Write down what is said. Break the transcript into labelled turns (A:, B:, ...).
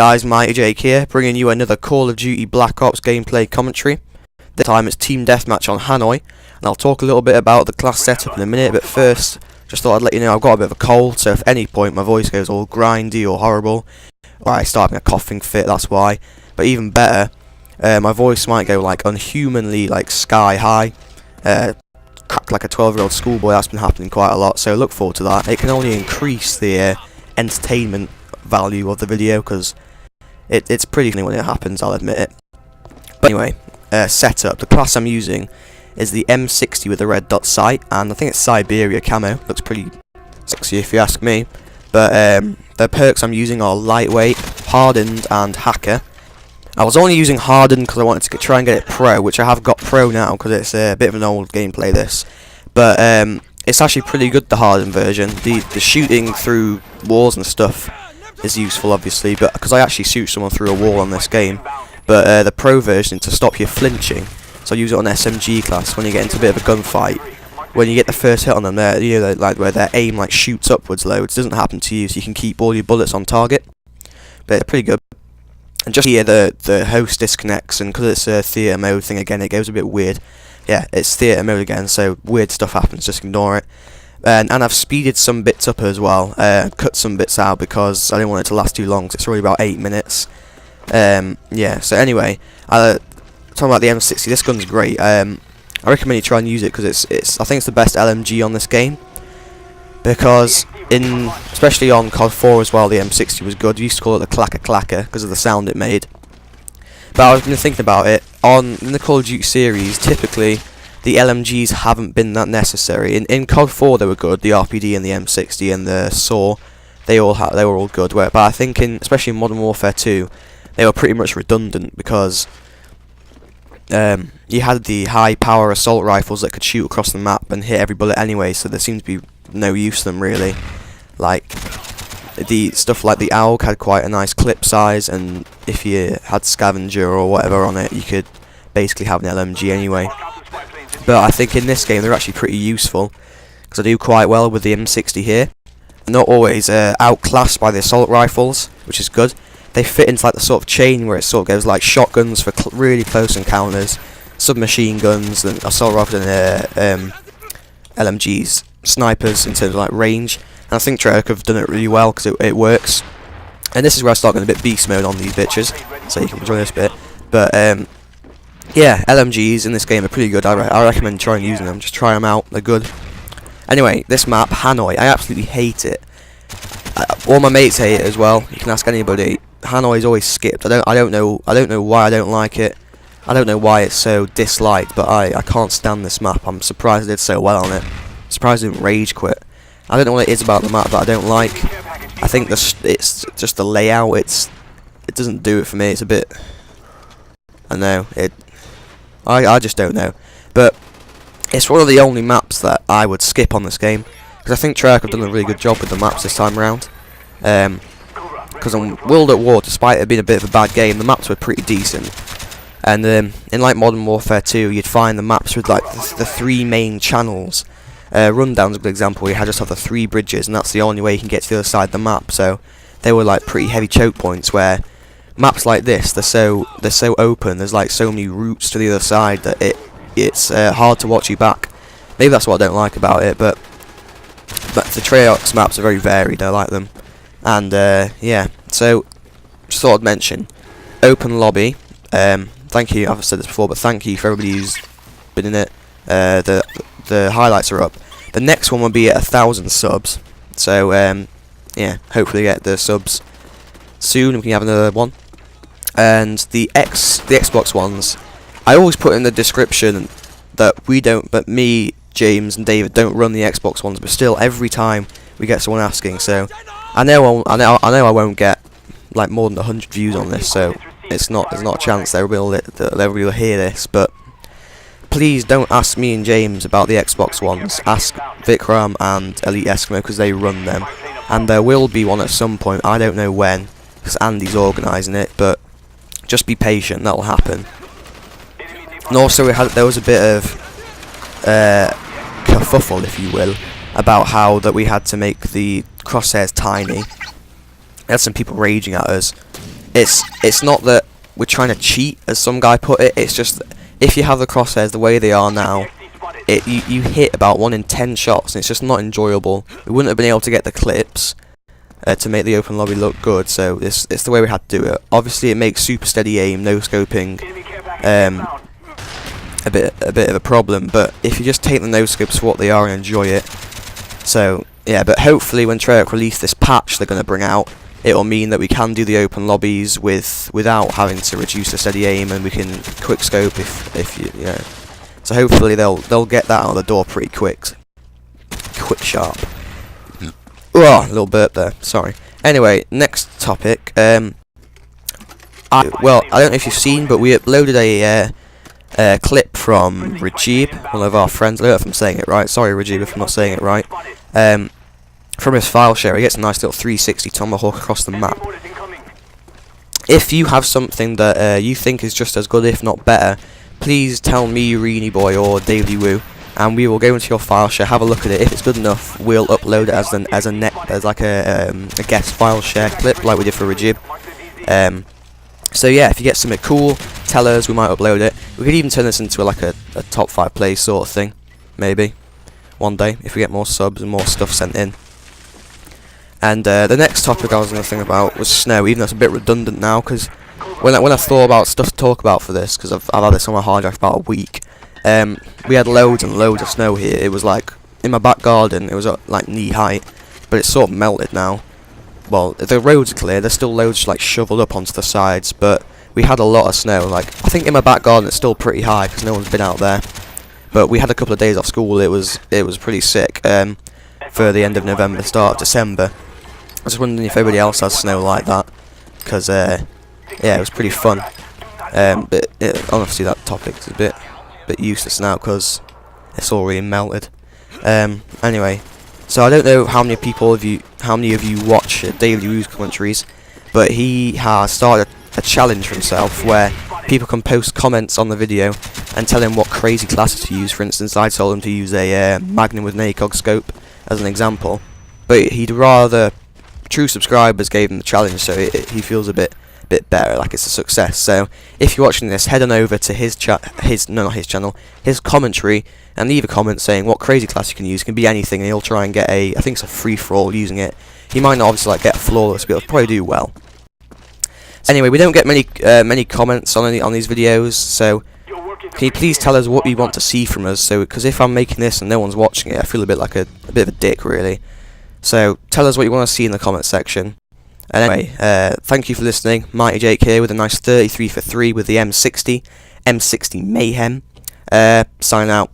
A: guys, MightyJake here, bringing you another Call of Duty Black Ops gameplay commentary. This time it's Team Deathmatch on Hanoi, and I'll talk a little bit about the class setup in a minute, but first, just thought I'd let you know I've got a bit of a cold, so if at any point my voice goes all grindy or horrible, or I start having a coughing fit, that's why. But even better, my voice might go like unhumanly like sky high, crack like a 12-year-old schoolboy. That's been happening quite a lot, so look forward to that. It can only increase the entertainment value of the video, because it's pretty funny when it happens, I'll admit it. But anyway, setup. The class I'm using is the M60 with the red dot sight, and I think it's Siberia camo. Looks pretty sexy if you ask me. But the perks I'm using are lightweight, hardened, and hacker. I was only using hardened because I wanted to try and get it pro, which I have got pro now because it's a bit of an old gameplay this. But it's actually pretty good, the hardened version. The shooting through walls and stuff is useful, obviously, but because I actually shoot someone through a wall on this game. But the pro version to stop you flinching, so I use it on SMG class when you get into a bit of a gunfight. When you get the first hit on them, you know, like where their aim like shoots upwards loads. It doesn't happen to you, so you can keep all your bullets on target. But it's pretty good. And just here the host disconnects, and because it's a theatre mode thing again, it goes a bit weird. Yeah, it's theatre mode again, so weird stuff happens, just ignore it. And I've speeded some bits up as well, cut some bits out because I didn't want it to last too long, 'cause it's already about 8 minutes. Yeah, so anyway, talking about the M60, this gun's great. I recommend you try and use it because I think it's the best LMG on this game. Because especially on COD 4 as well, the M60 was good. We used to call it the clacker clacker because of the sound it made. But I was been thinking about it, in the Call of Duty series, typically the LMGs haven't been that necessary. In COD 4 they were good, the RPD and the M60 and the SAW, they were all good. But I think especially in Modern Warfare 2, they were pretty much redundant because you had the high power assault rifles that could shoot across the map and hit every bullet anyway, so there seemed to be no use to them really. Like the stuff like the AUG had quite a nice clip size, and if you had scavenger or whatever on it, you could basically have an LMG anyway. But I think in this game they're actually pretty useful, because I do quite well with the M60 here. Not always outclassed by the assault rifles, which is good. They fit into like the sort of chain where it sort of goes like shotguns for really close encounters, submachine guns, and assault rifles, and LMGs, snipers in terms of like range. And I think Treyarch have done it really well because it works. And this is where I start going a bit beast mode on these bitches, so you can enjoy this bit. But yeah, LMGs in this game are pretty good. I recommend trying using them. Just try them out. They're good. Anyway, this map, Hanoi, I absolutely hate it. All my mates hate it as well. You can ask anybody. Hanoi is always skipped. I don't know why I don't like it. I don't know why it's so disliked, but I can't stand this map. I'm surprised I did so well on it. I'm surprised I didn't rage quit. I don't know what it is about the map that I don't like. I think it's just the layout. It doesn't do it for me. It's a bit. I know it. I just don't know. But it's one of the only maps that I would skip on this game, because I think Treyarch have done a really good job with the maps this time around. Because on World at War, despite it being a bit of a bad game, the maps were pretty decent. And in like Modern Warfare 2, you'd find the maps with like the 3 main channels. Rundown's a good example. You just have the 3 bridges, and that's the only way you can get to the other side of the map. So they were like pretty heavy choke points, where maps like this, they're so open. There's like so many routes to the other side that it's hard to watch you back. Maybe that's what I don't like about it, but the Treyarch's maps are very varied. I like them. And yeah, so just thought I'd mention open lobby. Thank you. I've said this before, but thank you for everybody who's been in it. The highlights are up. The next one will be at 1,000 subs. So yeah, hopefully get the subs soon. We can have another one. And the Xbox ones, I always put in the description that we don't, but me, James, and David don't run the Xbox ones. But still, every time we get someone asking, so I know I won't get like more than 100 views on this. So there's not a chance they'll hear this. But please don't ask me and James about the Xbox ones. Ask Vikram and Elite Eskimo, because they run them. And there will be one at some point. I don't know when, because Andy's organising it. But just be patient. That'll happen. And also there was a bit of kerfuffle, if you will, about how that we had to make the crosshairs tiny. We had some people raging at us it's not that we're trying to cheat, as some guy put it. It's just that if you have the crosshairs the way they are now, you hit about 1 in 10 shots, and it's just not enjoyable. We wouldn't have been able to get the clips to make the open lobby look good, so it's the way we had to do it. Obviously, it makes super steady aim, no scoping, a bit of a problem. But if you just take the no scopes for what they are and enjoy it, so yeah. But hopefully, when Treyarch release this patch they're going to bring out, it'll mean that we can do the open lobbies without having to reduce the steady aim, and we can quick scope if you know. So hopefully they'll get that out of the door pretty quick sharp. Oh, a little burp there. Sorry. Anyway, next topic. I don't know if you've seen, but we uploaded a clip from Rajib, one of our friends. I don't know if I'm saying it right. Sorry, Rajib, if I'm not saying it right. From his file share, he gets a nice little 360 tomahawk across the map. If you have something that you think is just as good, if not better, please tell me, Reenie Boy or Daily Woo, and we will go into your file share, have a look at it. If it's good enough, we'll upload it as a guest file share clip, like we did for Rajib. So yeah, if you get something cool, tell us. We might upload it. We could even turn this into like a top 5 play sort of thing, maybe one day if we get more subs and more stuff sent in. And the next topic I was going to think about was snow, even though it's a bit redundant now, because when I thought about stuff to talk about for this, because I've had this on my hard drive for about a week, we had loads and loads of snow here. It was like, in my back garden, it was like knee height, but it's sort of melted now. Well, the roads are clear, there's still loads like shoveled up onto the sides, but we had a lot of snow. Like, I think in my back garden it's still pretty high, because no one's been out there. But we had a couple of days off school. It was pretty sick, for the end of November, start of December. I was just wondering if everybody else has snow like that, because yeah, it was pretty fun. But honestly, that topic's a bit useless now because it's all really melted. Anyway, so I don't know how many of you watch Daily Woo's commentaries, but he has started a challenge for himself where people can post comments on the video and tell him what crazy classes to use. For instance, I told him to use a Magnum with an ACOG scope as an example, but he'd rather true subscribers gave him the challenge, so he feels a bit better, like it's a success. So if you're watching this, head on over to his channel, his commentary, and leave a comment saying what crazy class you can use. It can be anything, and he'll try and get I think it's a free-for-all using it. He might not obviously like get flawless, but he'll probably do well. Anyway, we don't get many comments on these videos, so can you please tell us what you want to see from us? So, because if I'm making this and no one's watching it, I feel a bit like a bit of a dick, really. So tell us what you want to see in the comment section. And anyway, thank you for listening. Mighty Jake here with a nice 33 for 3 with the M60 Mayhem. Sign out.